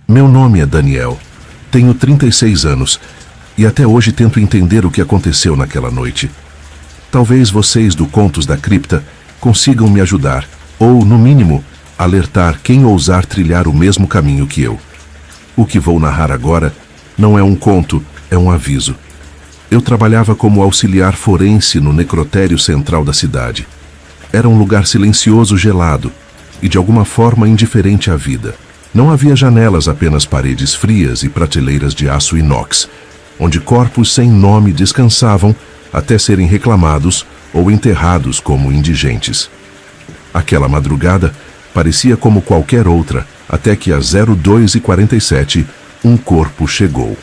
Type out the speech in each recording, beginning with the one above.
Meu nome é Daniel. Tenho 36 anos e até hoje tento entender o que aconteceu naquela noite. Talvez vocês do Contos da Cripta consigam me ajudar, ou, no mínimo, alertar quem ousar trilhar o mesmo caminho que eu. O que vou narrar agora não é um conto, é um aviso. Eu trabalhava como auxiliar forense no necrotério central da cidade. Era um lugar silencioso, gelado e de alguma forma indiferente à vida. Não havia janelas, apenas paredes frias e prateleiras de aço inox, onde corpos sem nome descansavam até serem reclamados ou enterrados como indigentes. Aquela madrugada parecia como qualquer outra, até que às 02h47 um corpo chegou.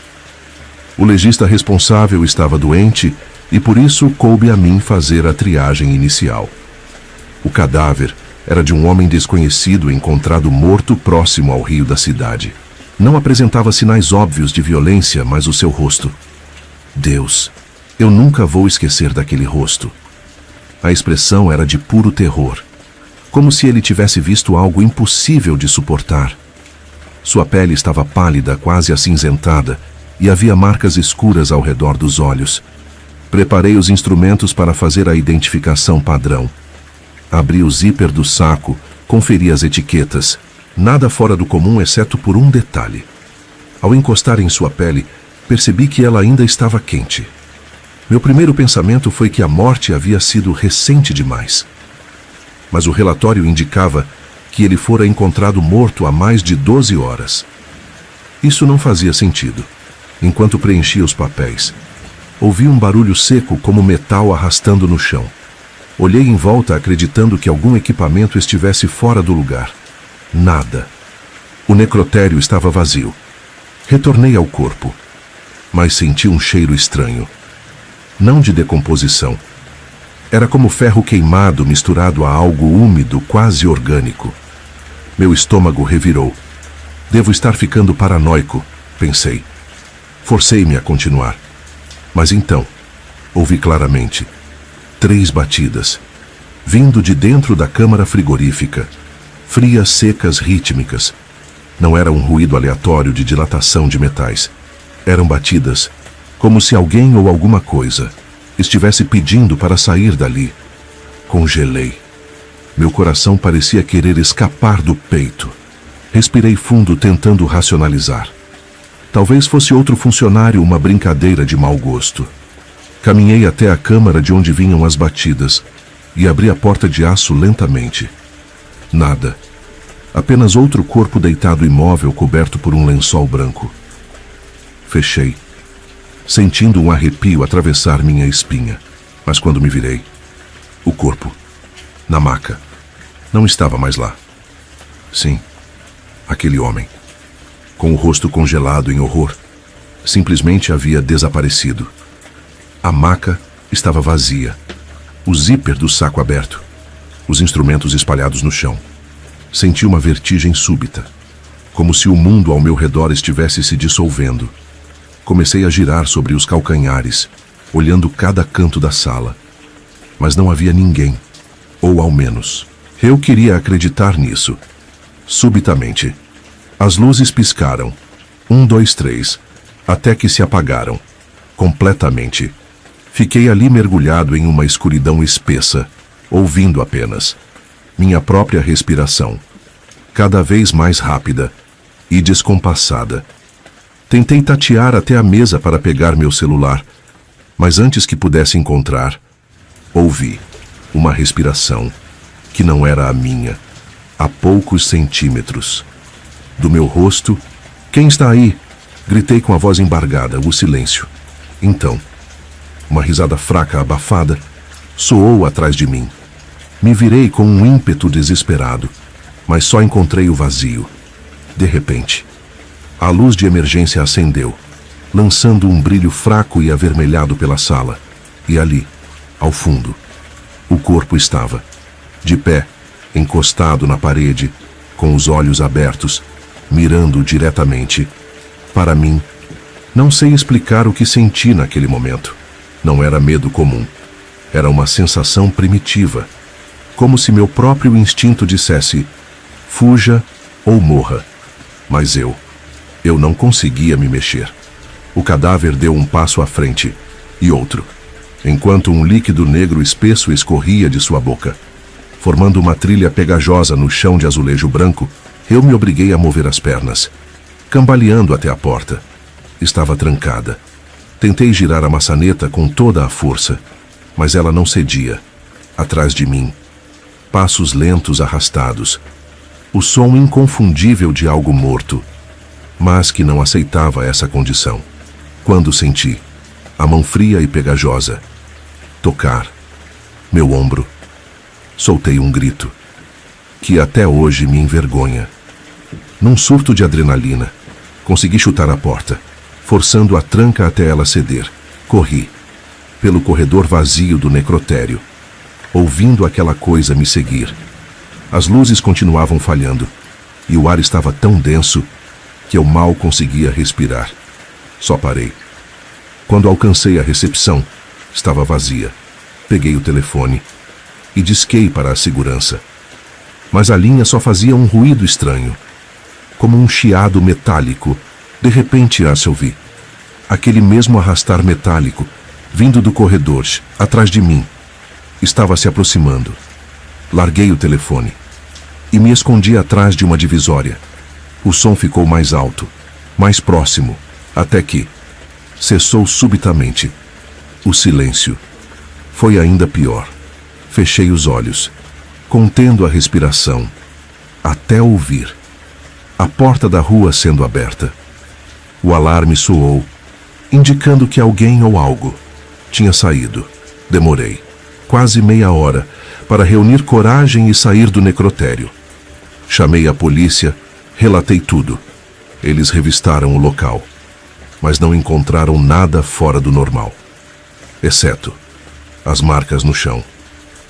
O legista responsável estava doente e por isso coube a mim fazer a triagem inicial. O cadáver era de um homem desconhecido encontrado morto próximo ao rio da cidade. Não apresentava sinais óbvios de violência, mas o seu rosto. Deus, eu nunca vou esquecer daquele rosto. A expressão era de puro terror, como se ele tivesse visto algo impossível de suportar. Sua pele estava pálida, quase acinzentada, e havia marcas escuras ao redor dos olhos. Preparei os instrumentos para fazer a identificação padrão. Abri o zíper do saco, conferi as etiquetas. Nada fora do comum, exceto por um detalhe. Ao encostar em sua pele, percebi que ela ainda estava quente. Meu primeiro pensamento foi que a morte havia sido recente demais. Mas o relatório indicava que ele fora encontrado morto há mais de 12 horas. Isso não fazia sentido. Enquanto preenchia os papéis, ouvi um barulho seco como metal arrastando no chão. Olhei em volta acreditando que algum equipamento estivesse fora do lugar. Nada. O necrotério estava vazio. Retornei ao corpo, mas senti um cheiro estranho. Não de decomposição. Era como ferro queimado misturado a algo úmido, quase orgânico. Meu estômago revirou. Devo estar ficando paranoico, pensei. Forcei-me a continuar. Mas então, ouvi claramente 3 batidas, vindo de dentro da câmara frigorífica. Frias, secas, rítmicas. Não era um ruído aleatório de dilatação de metais. Eram batidas, como se alguém ou alguma coisa estivesse pedindo para sair dali. Congelei. Meu coração parecia querer escapar do peito. Respirei fundo, tentando racionalizar. Talvez fosse outro funcionário, uma brincadeira de mau gosto. Caminhei até a câmara de onde vinham as batidas e abri a porta de aço lentamente. Nada. Apenas outro corpo deitado imóvel, coberto por um lençol branco. Fechei, sentindo um arrepio atravessar minha espinha. Mas quando me virei, o corpo, na maca, não estava mais lá. Sim, aquele homem, com o rosto congelado em horror, simplesmente havia desaparecido. A maca estava vazia, o zíper do saco aberto, os instrumentos espalhados no chão. Senti uma vertigem súbita, como se o mundo ao meu redor estivesse se dissolvendo. Comecei a girar sobre os calcanhares, olhando cada canto da sala. Mas não havia ninguém, ou ao menos, eu queria acreditar nisso. Subitamente, as luzes piscaram, 1, 2, 3, até que se apagaram, completamente. Fiquei ali mergulhado em uma escuridão espessa, ouvindo apenas minha própria respiração, cada vez mais rápida e descompassada. Tentei tatear até a mesa para pegar meu celular, mas antes que pudesse encontrar, ouvi uma respiração que não era a minha, a poucos centímetros. Do meu rosto, "Quem está aí?" Gritei com a voz embargada, o silêncio. Então, uma risada fraca, abafada, soou atrás de mim. Me virei com um ímpeto desesperado, mas só encontrei o vazio. De repente, a luz de emergência acendeu, lançando um brilho fraco e avermelhado pela sala. E ali, ao fundo, o corpo estava, de pé, encostado na parede, com os olhos abertos, mirando diretamente para mim. Não sei explicar o que senti naquele momento. Não era medo comum. Era uma sensação primitiva, como se meu próprio instinto dissesse: fuja ou morra. Mas eu Eu não conseguia me mexer. O cadáver deu um passo à frente e outro, enquanto um líquido negro espesso escorria de sua boca. Formando uma trilha pegajosa no chão de azulejo branco, eu me obriguei a mover as pernas, cambaleando até a porta. Estava trancada. Tentei girar a maçaneta com toda a força, mas ela não cedia. Atrás de mim, passos lentos arrastados, o som inconfundível de algo morto, mas que não aceitava essa condição. Quando senti a mão fria e pegajosa tocar meu ombro, soltei um grito que até hoje me envergonha. Num surto de adrenalina, consegui chutar a porta, forçando a tranca até ela ceder. Corri pelo corredor vazio do necrotério, ouvindo aquela coisa me seguir. As luzes continuavam falhando, e o ar estava tão denso que eu mal conseguia respirar. Só parei. Quando alcancei a recepção, estava vazia. Peguei o telefone e disquei para a segurança. Mas a linha só fazia um ruído estranho, como um chiado metálico. De repente se ouvi aquele mesmo arrastar metálico, vindo do corredor, atrás de mim. Estava se aproximando. Larguei o telefone e me escondi atrás de uma divisória. O som ficou mais alto, mais próximo, até que cessou subitamente. O silêncio foi ainda pior. Fechei os olhos, contendo a respiração, até ouvir a porta da rua sendo aberta. O alarme soou, indicando que alguém ou algo tinha saído. Demorei quase meia hora para reunir coragem e sair do necrotério. Chamei a polícia, relatei tudo. Eles revistaram o local, mas não encontraram nada fora do normal, exceto as marcas no chão,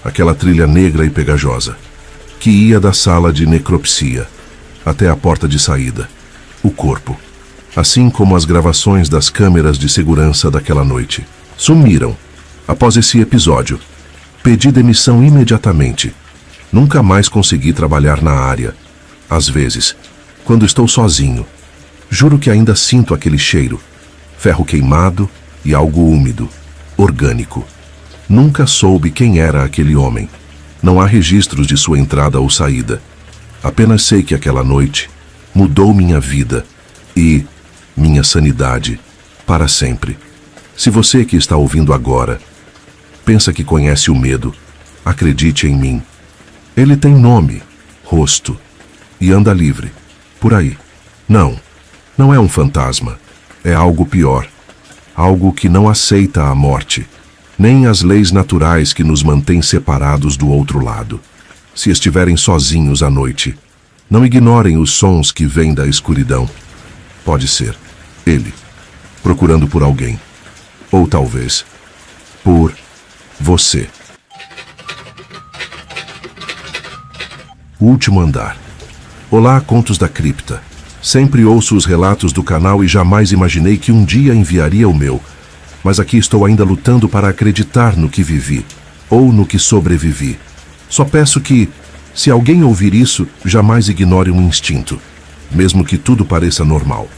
aquela trilha negra e pegajosa, que ia da sala de necropsia até a porta de saída, o corpo, assim como as gravações das câmeras de segurança daquela noite, sumiram. Após esse episódio, pedi demissão imediatamente. Nunca mais consegui trabalhar na área. Às vezes, quando estou sozinho, juro que ainda sinto aquele cheiro, ferro queimado e algo úmido, orgânico. Nunca soube quem era aquele homem. Não há registros de sua entrada ou saída. Apenas sei que aquela noite mudou minha vida e minha sanidade para sempre. Se você que está ouvindo agora pensa que conhece o medo, acredite em mim. Ele tem nome, rosto e anda livre, por aí. Não é um fantasma. É algo pior. Algo que não aceita a morte, nem as leis naturais que nos mantêm separados do outro lado. Se estiverem sozinhos à noite, não ignorem os sons que vêm da escuridão. Pode ser ele, procurando por alguém. Ou talvez, por você. O último andar. Olá, Contos da Cripta. Sempre ouço os relatos do canal e jamais imaginei que um dia enviaria o meu. Mas aqui estou ainda lutando para acreditar no que vivi, ou no que sobrevivi. Só peço que, se alguém ouvir isso, jamais ignore um instinto, mesmo que tudo pareça normal.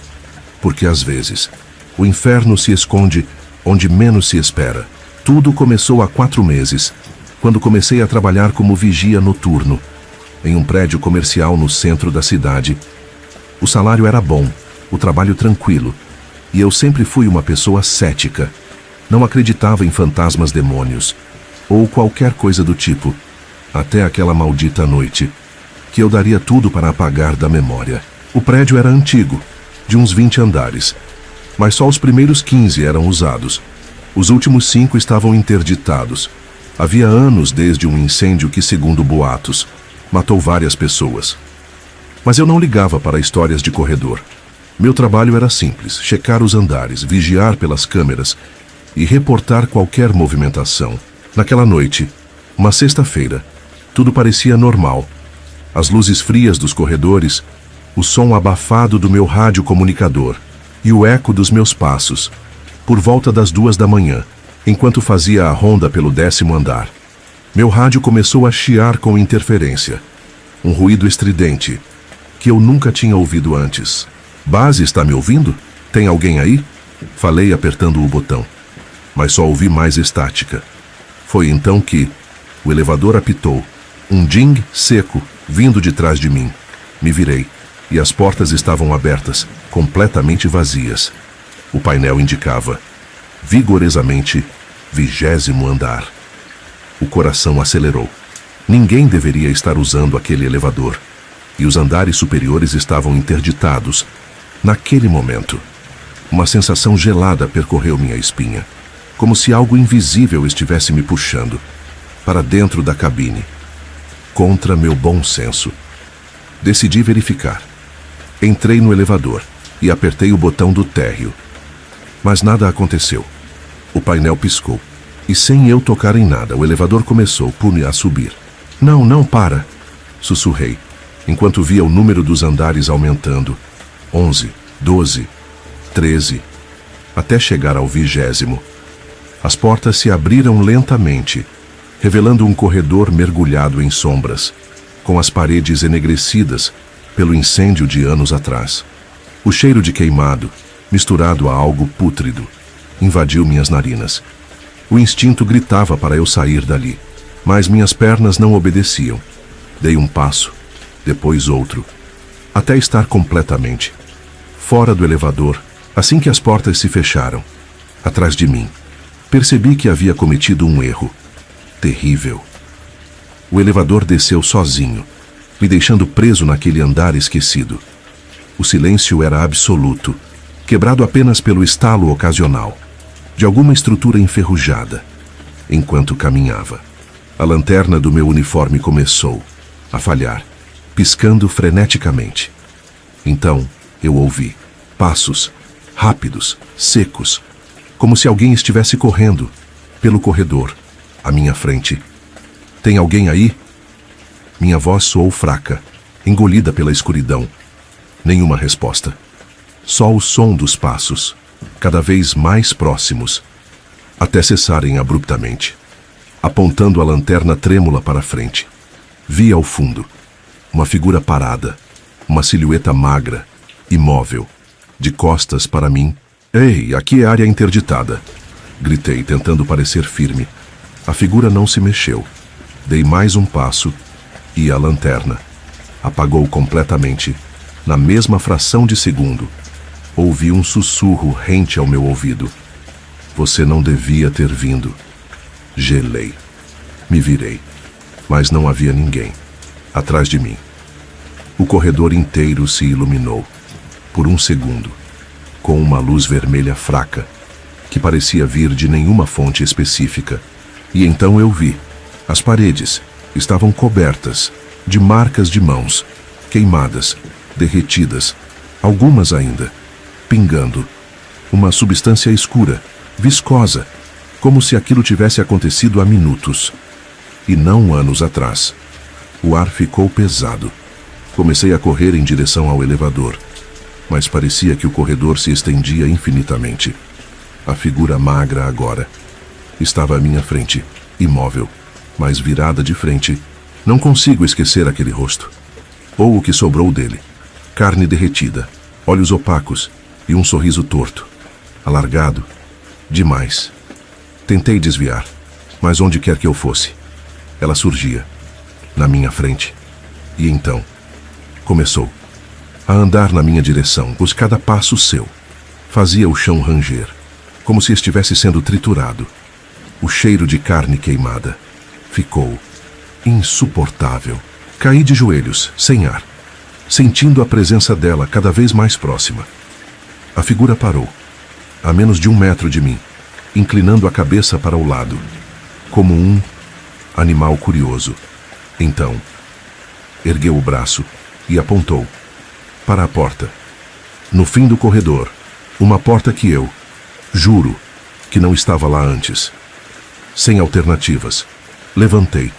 Porque às vezes, o inferno se esconde onde menos se espera. Tudo começou há 4 meses, quando comecei a trabalhar como vigia noturno, em um prédio comercial no centro da cidade. O salário era bom, o trabalho tranquilo, e eu sempre fui uma pessoa cética. Não acreditava em fantasmas, demônios, ou qualquer coisa do tipo, até aquela maldita noite, que eu daria tudo para apagar da memória. O prédio era antigo, de uns 20 andares, mas só os primeiros 15 eram usados. Os últimos 5 estavam interditados. Havia anos desde um incêndio que, segundo boatos, matou várias pessoas. Mas eu não ligava para histórias de corredor. Meu trabalho era simples: checar os andares, vigiar pelas câmeras e reportar qualquer movimentação. Naquela noite, uma sexta-feira, tudo parecia normal. As luzes frias dos corredores, o som abafado do meu rádio comunicador e o eco dos meus passos. Por volta das 2 da manhã, enquanto fazia a ronda pelo 10º andar, meu rádio começou a chiar com interferência. Um ruído estridente, que eu nunca tinha ouvido antes. Base, está me ouvindo? Tem alguém aí? Falei apertando o botão, mas só ouvi mais estática. Foi então que o elevador apitou. Um ding seco vindo de trás de mim. Me virei e as portas estavam abertas, completamente vazias. O painel indicava vigorosamente 20º andar. O coração acelerou. Ninguém deveria estar usando aquele elevador. E os andares superiores estavam interditados. Naquele momento, uma sensação gelada percorreu minha espinha, como se algo invisível estivesse me puxando para dentro da cabine, contra meu bom senso. Decidi verificar. Entrei no elevador e apertei o botão do térreo. Mas nada aconteceu. O painel piscou. E sem eu tocar em nada, o elevador começou a subir. Não, não para! Sussurrei, enquanto via o número dos andares aumentando. 11, 12, 13, até chegar ao 20º. As portas se abriram lentamente, revelando um corredor mergulhado em sombras, com as paredes enegrecidas pelo incêndio de anos atrás. O cheiro de queimado, misturado a algo pútrido, invadiu minhas narinas. O instinto gritava para eu sair dali, mas minhas pernas não obedeciam. Dei um passo, depois outro, até estar completamente fora do elevador, assim que as portas se fecharam. Atrás de mim, percebi que havia cometido um erro terrível. O elevador desceu sozinho, me deixando preso naquele andar esquecido. O silêncio era absoluto, quebrado apenas pelo estalo ocasional de alguma estrutura enferrujada. Enquanto caminhava, a lanterna do meu uniforme começou a falhar, piscando freneticamente. Então, eu ouvi passos rápidos, secos, como se alguém estivesse correndo pelo corredor à minha frente. Tem alguém aí? Minha voz soou fraca, engolida pela escuridão. Nenhuma resposta. Só o som dos passos, cada vez mais próximos, até cessarem abruptamente. Apontando a lanterna trêmula para frente, vi ao fundo uma figura parada, uma silhueta magra, imóvel, de costas para mim. Ei, aqui é área interditada! Gritei, tentando parecer firme. A figura não se mexeu. Dei mais um passo e a lanterna apagou completamente. Na mesma fração de segundo, ouvi um sussurro rente ao meu ouvido. Você não devia ter vindo. Gelei. Me virei, mas não havia ninguém atrás de mim. O corredor inteiro se iluminou, por um segundo, com uma luz vermelha fraca, que parecia vir de nenhuma fonte específica. E então eu vi. As paredes estavam cobertas de marcas de mãos, queimadas, derretidas, algumas ainda, pingando. Uma substância escura, viscosa, como se aquilo tivesse acontecido há minutos, e não anos atrás. O ar ficou pesado. Comecei a correr em direção ao elevador, mas parecia que o corredor se estendia infinitamente. A figura magra agora estava à minha frente, imóvel, mas virada de frente. Não consigo esquecer aquele rosto, ou o que sobrou dele. Carne derretida, olhos opacos e um sorriso torto, alargado, demais. Tentei desviar, mas onde quer que eu fosse, ela surgia, na minha frente. E então, começou a andar na minha direção, pois cada passo seu fazia o chão ranger, como se estivesse sendo triturado. O cheiro de carne queimada ficou insuportável. Caí de joelhos, sem ar, sentindo a presença dela cada vez mais próxima. A figura parou, a menos de 1 metro de mim, inclinando a cabeça para o lado, como um animal curioso. Então, ergueu o braço e apontou para a porta. No fim do corredor, uma porta que eu, juro, que não estava lá antes. Sem alternativas, levantei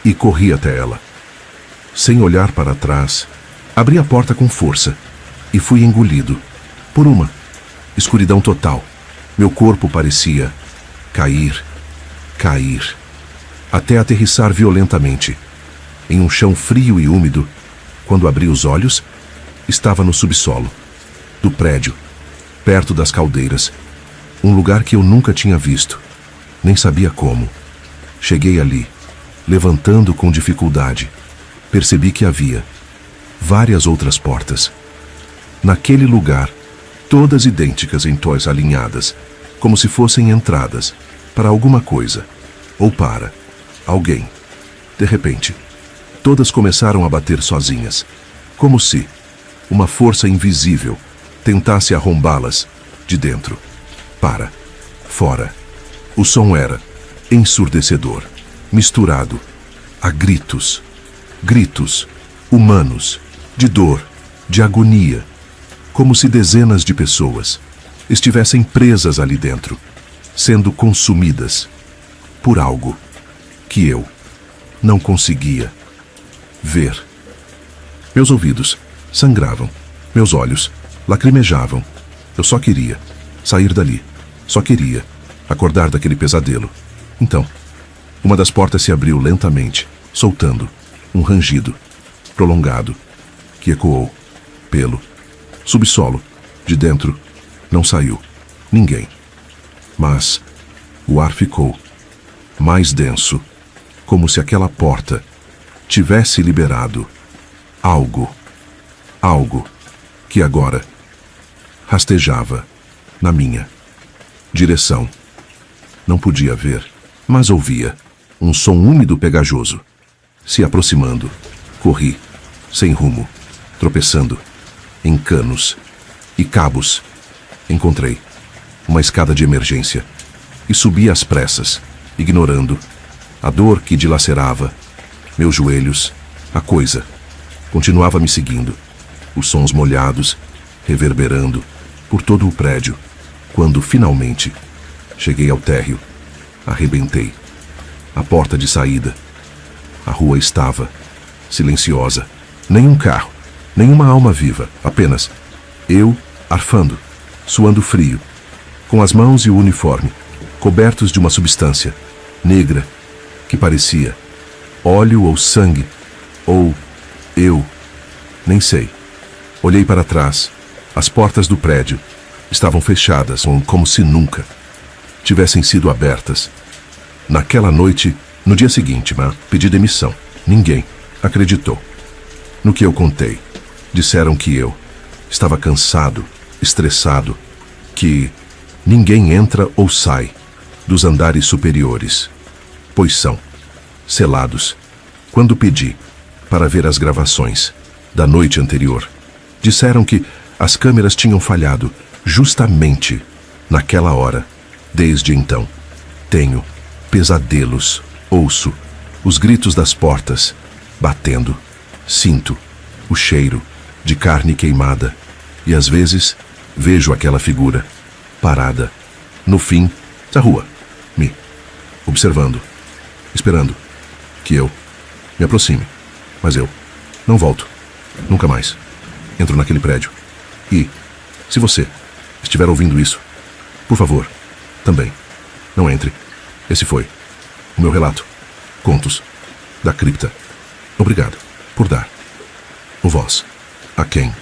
e corri até ela. Sem olhar para trás, abri a porta com força e fui engolido por uma escuridão total. Meu corpo parecia cair, até aterrissar violentamente em um chão frio e úmido. Quando abri os olhos, estava no subsolo, do prédio, perto das caldeiras. Um lugar que eu nunca tinha visto, nem sabia como. Cheguei ali, levantando com dificuldade. Percebi que havia várias outras portas. Naquele lugar, todas idênticas em tóis alinhadas, como se fossem entradas para alguma coisa, ou para alguém. De repente, todas começaram a bater sozinhas, como se uma força invisível tentasse arrombá-las de dentro para fora. O som era ensurdecedor, misturado a gritos. Gritos humanos, de dor, de agonia, como se dezenas de pessoas estivessem presas ali dentro, sendo consumidas por algo que eu não conseguia ver. Meus ouvidos sangravam, meus olhos lacrimejavam. Eu só queria sair dali, só queria acordar daquele pesadelo. Então, uma das portas se abriu lentamente, soltando um rangido prolongado que ecoou pelo subsolo. De dentro não saiu ninguém, mas o ar ficou mais denso, como se aquela porta tivesse liberado algo que agora rastejava na minha direção. Não podia ver, mas ouvia um som úmido pegajoso se aproximando. Corri, sem rumo, tropeçando em canos e cabos. Encontrei uma escada de emergência e subi às pressas, ignorando a dor que dilacerava meus joelhos. A coisa continuava me seguindo, os sons molhados reverberando por todo o prédio. Quando finalmente cheguei ao térreo, arrebentei a porta de saída. A rua estava silenciosa. Nenhum carro, nenhuma alma viva, apenas eu arfando, suando frio, com as mãos e o uniforme cobertos de uma substância negra que parecia óleo ou sangue, ou eu nem sei. Olhei para trás. As portas do prédio estavam fechadas, como se nunca tivessem sido abertas. Naquela noite, no dia seguinte, pedi demissão. Ninguém acreditou no que eu contei. Disseram que eu estava cansado, estressado, que ninguém entra ou sai dos andares superiores, pois são selados. Quando pedi para ver as gravações da noite anterior, disseram que as câmeras tinham falhado justamente naquela hora. Desde então, tenho pesadelos. Ouço os gritos das portas batendo. Sinto o cheiro de carne queimada e às vezes vejo aquela figura parada no fim da rua, me observando, esperando que eu me aproxime. Mas eu não volto, nunca mais. Entro naquele prédio. E, se você estiver ouvindo isso, por favor, também não entre. Esse foi o meu relato. Contos da Cripta. Obrigado por dar voz a quem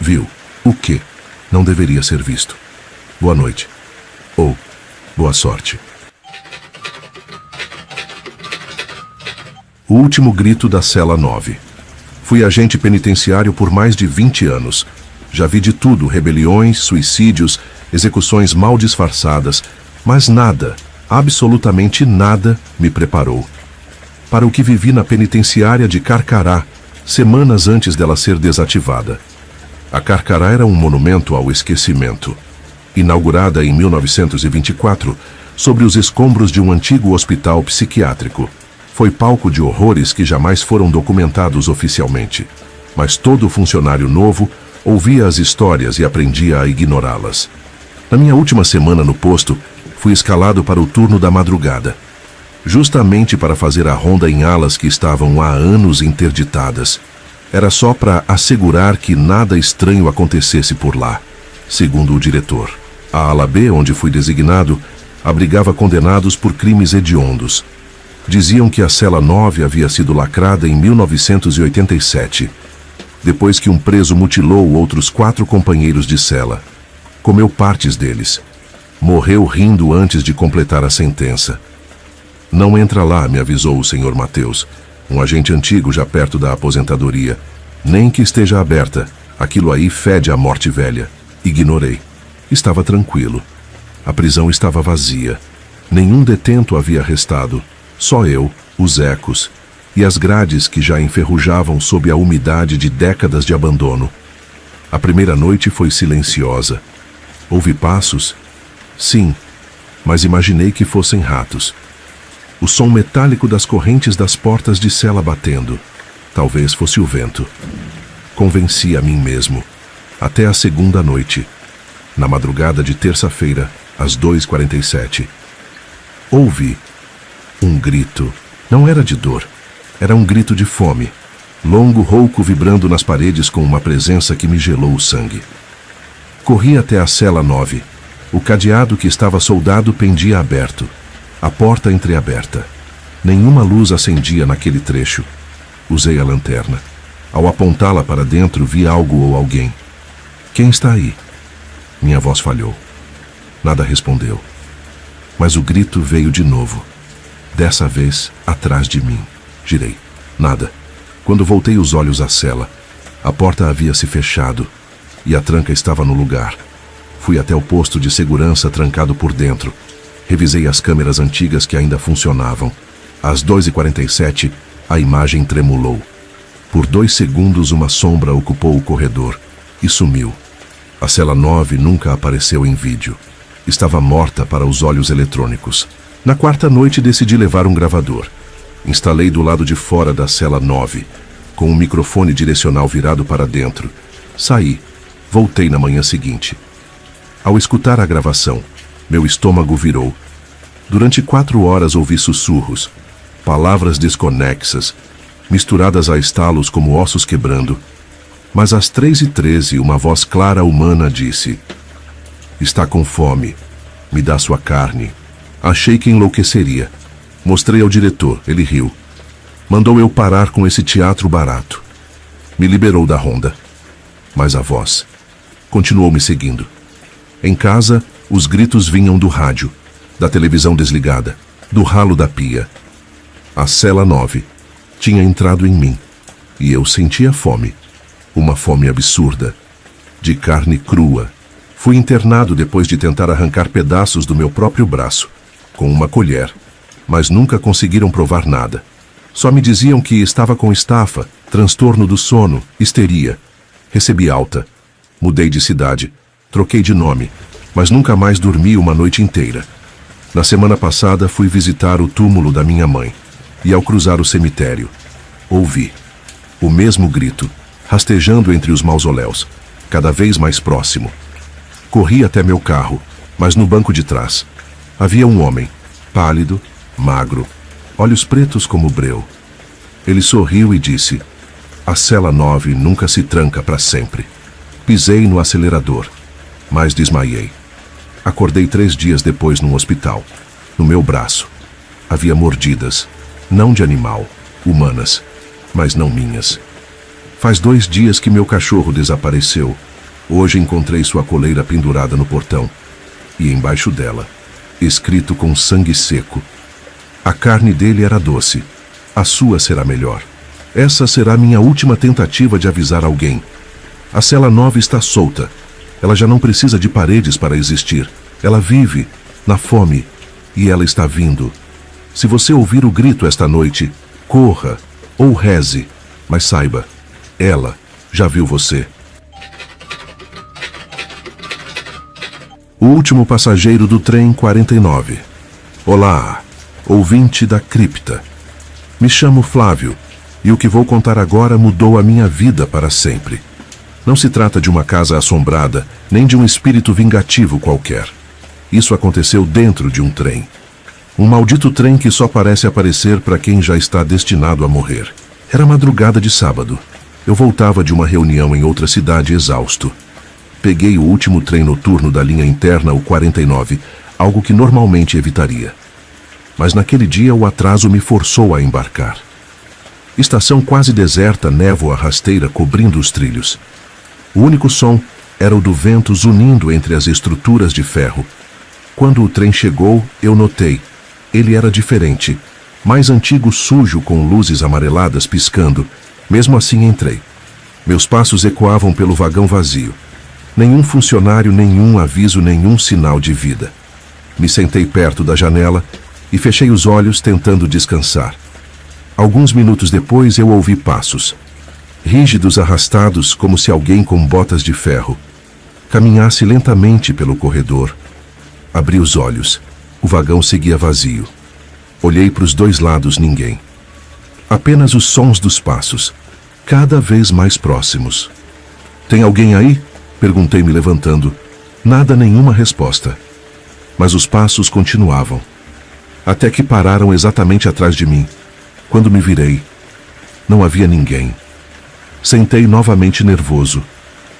viu o que não deveria ser visto. Boa noite. Ou boa sorte. O último grito da cela 9. Fui agente penitenciário por mais de 20 anos. Já vi de tudo: rebeliões, suicídios, execuções mal disfarçadas, mas nada, absolutamente nada, me preparou para o que vivi na penitenciária de Carcará, semanas antes dela ser desativada. A Carcará era um monumento ao esquecimento. Inaugurada em 1924, sobre os escombros de um antigo hospital psiquiátrico, foi palco de horrores que jamais foram documentados oficialmente. Mas todo funcionário novo ouvia as histórias e aprendia a ignorá-las. Na minha última semana no posto, fui escalado para o turno da madrugada, justamente para fazer a ronda em alas que estavam há anos interditadas. Era só para assegurar que nada estranho acontecesse por lá, segundo o diretor. A ala B, onde fui designado, abrigava condenados por crimes hediondos. Diziam que a cela 9 havia sido lacrada em 1987. depois que um preso mutilou outros 4 companheiros de cela. Comeu partes deles. Morreu rindo antes de completar a sentença. Não entra lá, me avisou o Sr. Mateus, um agente antigo já perto da aposentadoria. Nem que esteja aberta, aquilo aí fede a morte velha. Ignorei. Estava tranquilo. A prisão estava vazia. Nenhum detento havia restado. Só eu, os ecos e as grades que já enferrujavam sob a umidade de décadas de abandono. A primeira noite foi silenciosa. Houve passos? Sim, mas imaginei que fossem ratos. O som metálico das correntes das portas de cela batendo. Talvez fosse o vento. Convenci a mim mesmo. Até a segunda noite. Na madrugada de terça-feira, às 2h47. Ouvi um grito. Não era de dor. Era um grito de fome. Longo rouco vibrando nas paredes com uma presença que me gelou o sangue. Corri até a cela 9. O cadeado que estava soldado pendia aberto. A porta entreaberta. Nenhuma luz acendia naquele trecho. Usei a lanterna. Ao apontá-la para dentro, vi algo ou alguém. Quem está aí? Minha voz falhou. Nada respondeu. Mas o grito veio de novo. Dessa vez, atrás de mim. Girei. Nada. Quando voltei os olhos à cela, a porta havia se fechado e a tranca estava no lugar. Fui até o posto de segurança trancado por dentro. Revisei as câmeras antigas que ainda funcionavam. Às 2h47, a imagem tremulou. Por 2 segundos, uma sombra ocupou o corredor e sumiu. A cela 9 nunca apareceu em vídeo. Estava morta para os olhos eletrônicos. Na quarta noite, decidi levar um gravador. Instalei do lado de fora da cela 9, com um microfone direcional virado para dentro. Saí. Voltei na manhã seguinte. Ao escutar a gravação, meu estômago virou. Durante 4 horas ouvi sussurros, palavras desconexas, misturadas a estalos como ossos quebrando. Mas às 3h13, uma voz clara humana disse: "Está com fome. Me dá sua carne." Achei que enlouqueceria. Mostrei ao diretor, ele riu. Mandou eu parar com esse teatro barato. Me liberou da ronda. Mas a voz continuou me seguindo. Em casa, os gritos vinham do rádio, da televisão desligada, do ralo da pia. A cela 9 tinha entrado em mim, e eu sentia fome. Uma fome absurda, de carne crua. Fui internado depois de tentar arrancar pedaços do meu próprio braço, com uma colher. Mas nunca conseguiram provar nada. Só me diziam que estava com estafa, transtorno do sono, histeria. Recebi alta. Mudei de cidade. Troquei de nome. Mas nunca mais dormi uma noite inteira. Na semana passada fui visitar o túmulo da minha mãe. E ao cruzar o cemitério, ouvi o mesmo grito, rastejando entre os mausoléus, cada vez mais próximo. Corri até meu carro, mas no banco de trás havia um homem, pálido, magro, olhos pretos como breu. Ele sorriu e disse: "A cela 9 nunca se tranca para sempre." Pisei no acelerador, mas desmaiei. Acordei 3 dias depois num hospital. No meu braço havia mordidas, não de animal, humanas, mas não minhas. Faz 2 dias que meu cachorro desapareceu. Hoje encontrei sua coleira pendurada no portão. E embaixo dela, escrito com sangue seco: "A carne dele era doce. A sua será melhor." Essa será minha última tentativa de avisar alguém. A cela 9 está solta. Ela já não precisa de paredes para existir. Ela vive na fome. E ela está vindo. Se você ouvir o grito esta noite, corra ou reze. Mas saiba, ela já viu você. O último passageiro do trem 49. Olá, ouvinte da cripta. Me chamo Flávio, e o que vou contar agora mudou a minha vida para sempre. Não se trata de uma casa assombrada, nem de um espírito vingativo qualquer. Isso aconteceu dentro de um trem. Um maldito trem que só parece aparecer para quem já está destinado a morrer. Era madrugada de sábado. Eu voltava de uma reunião em outra cidade exausto. Peguei o último trem noturno da linha interna, o 49, algo que normalmente evitaria. Mas naquele dia o atraso me forçou a embarcar. Estação quase deserta, névoa rasteira cobrindo os trilhos. O único som era o do vento zunindo entre as estruturas de ferro. Quando o trem chegou, eu notei. Ele era diferente. Mais antigo, sujo, com luzes amareladas piscando. Mesmo assim entrei. Meus passos ecoavam pelo vagão vazio. Nenhum funcionário, nenhum aviso, nenhum sinal de vida. Me sentei perto da janela e fechei os olhos tentando descansar. Alguns minutos depois eu ouvi passos. Rígidos, arrastados, como se alguém com botas de ferro caminhasse lentamente pelo corredor. Abri os olhos. O vagão seguia vazio. Olhei para os dois lados, ninguém. Apenas os sons dos passos, cada vez mais próximos. Tem alguém aí? Perguntei, me levantando. Nada, nenhuma resposta. Mas os passos continuavam. Até que pararam exatamente atrás de mim. Quando me virei, não havia ninguém. Sentei novamente nervoso.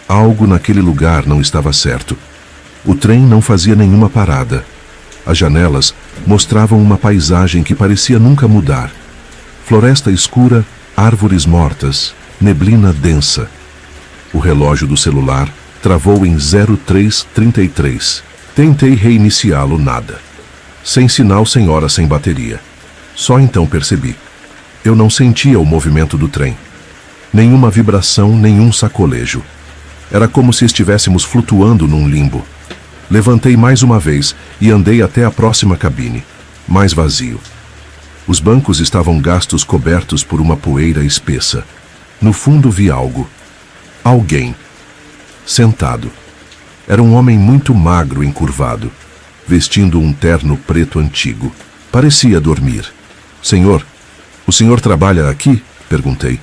Algo naquele lugar não estava certo. O trem não fazia nenhuma parada. As janelas mostravam uma paisagem que parecia nunca mudar. Floresta escura, árvores mortas, neblina densa. O relógio do celular travou em 03:33. Tentei reiniciá-lo, nada. Sem sinal, sem hora, sem bateria. Só então percebi. Eu não sentia o movimento do trem. Nenhuma vibração, nenhum sacolejo. Era como se estivéssemos flutuando num limbo. Levantei mais uma vez e andei até a próxima cabine, mais vazio. Os bancos estavam gastos, cobertos por uma poeira espessa. No fundo vi algo. Alguém. Sentado. Era um homem muito magro, encurvado, vestindo um terno preto antigo. Parecia dormir. Senhor, o senhor trabalha aqui? Perguntei,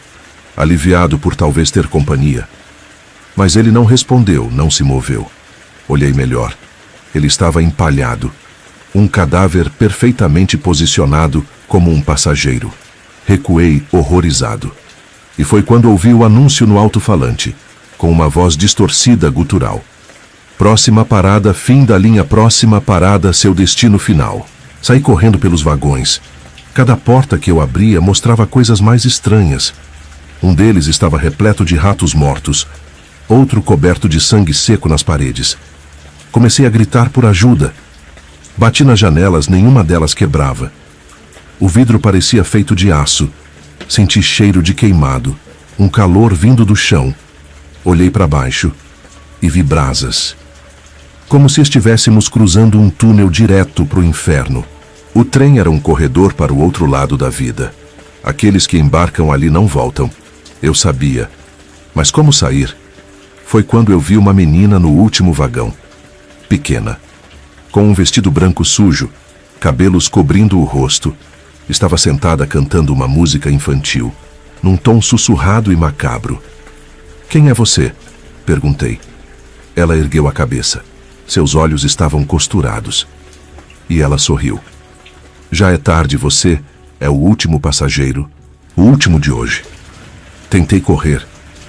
aliviado por talvez ter companhia. Mas ele não respondeu, não se moveu. Olhei melhor. Ele estava empalhado. Um cadáver perfeitamente posicionado como um passageiro. Recuei, horrorizado. E foi quando ouvi o anúncio no alto-falante, com uma voz distorcida, gutural. Próxima parada, fim da linha, próxima parada, seu destino final. Saí correndo pelos vagões. Cada porta que eu abria mostrava coisas mais estranhas. Um deles estava repleto de ratos mortos, outro coberto de sangue seco nas paredes. Comecei a gritar por ajuda. Bati nas janelas, nenhuma delas quebrava. O vidro parecia feito de aço. Senti cheiro de queimado, um calor vindo do chão. Olhei para baixo e vi brasas. Como se estivéssemos cruzando um túnel direto para o inferno. O trem era um corredor para o outro lado da vida. Aqueles que embarcam ali não voltam. Eu sabia. Mas como sair? Foi quando eu vi uma menina no último vagão. Pequena. Com um vestido branco sujo, cabelos cobrindo o rosto. Estava sentada cantando uma música infantil, num tom sussurrado e macabro. Quem é você? Perguntei. Ela ergueu a cabeça. Seus olhos estavam costurados. E ela sorriu. Já é tarde, você é o último passageiro, o último de hoje. Tentei correr,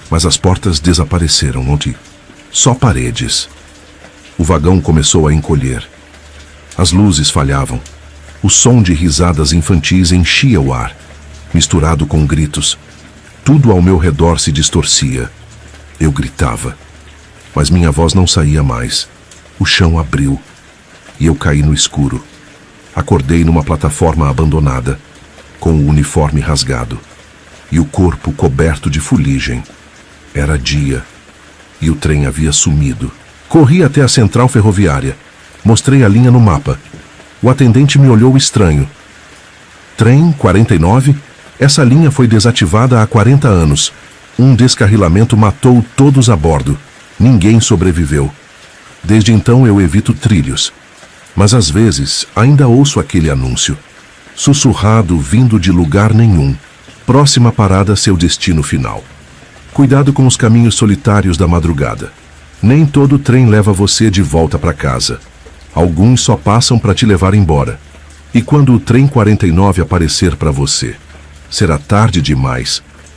mas as portas desapareceram, não vi. Só paredes. O vagão começou a encolher. As luzes falhavam. O som de risadas infantis enchia o ar, misturado com gritos. Tudo ao meu redor se distorcia. Eu gritava, mas minha voz não saía mais. O chão abriu e eu caí no escuro. Acordei numa plataforma abandonada, com o uniforme rasgado e o corpo coberto de fuligem. Era dia e o trem havia sumido. Corri até a central ferroviária. Mostrei a linha no mapa. O atendente me olhou estranho. Trem 49? Essa linha foi desativada há 40 anos. Um descarrilamento matou todos a bordo. Ninguém sobreviveu. Desde então eu evito trilhos. Mas às vezes ainda ouço aquele anúncio. Sussurrado, vindo de lugar nenhum. Próxima parada, seu destino final. Cuidado com os caminhos solitários da madrugada. Nem todo trem leva você de volta para casa. Alguns só passam para te levar embora. E quando o trem 49 aparecer para você, será tarde demais.